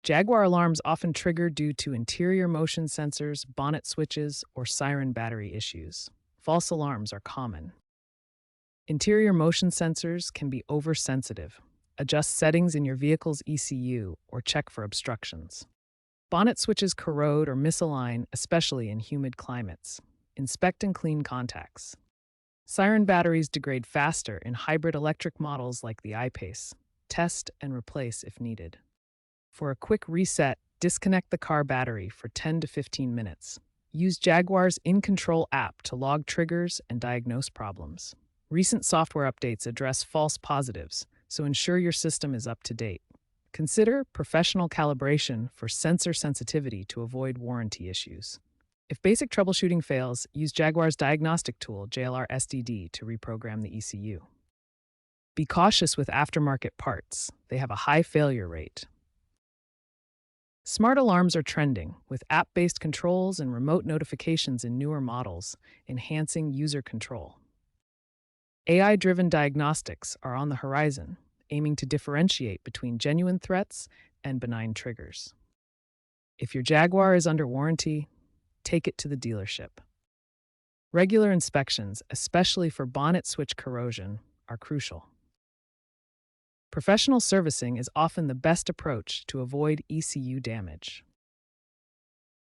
Jaguar alarms often trigger due to interior motion sensors, bonnet switches, or siren battery issues. False alarms are common. Interior motion sensors can be oversensitive. Adjust settings in your vehicle's ECU or check for obstructions. Bonnet switches corrode or misalign, especially in humid climates. Inspect and clean contacts. Siren batteries degrade faster in hybrid electric models like the iPace. Test and replace if needed. For a quick reset, disconnect the car battery for 10 to 15 minutes. Use Jaguar's In Control app to log triggers and diagnose problems. Recent software updates address false positives, so ensure your system is up to date. Consider professional calibration for sensor sensitivity to avoid warranty issues. If basic troubleshooting fails, use Jaguar's diagnostic tool, JLR SDD, to reprogram the ECU. Be cautious with aftermarket parts. They have a high failure rate. Smart alarms are trending, with app-based controls and remote notifications in newer models, enhancing user control. AI-driven diagnostics are on the horizon, aiming to differentiate between genuine threats and benign triggers. If your Jaguar is under warranty, take it to the dealership. Regular inspections, especially for bonnet switch corrosion, are crucial. Professional servicing is often the best approach to avoid ECU damage.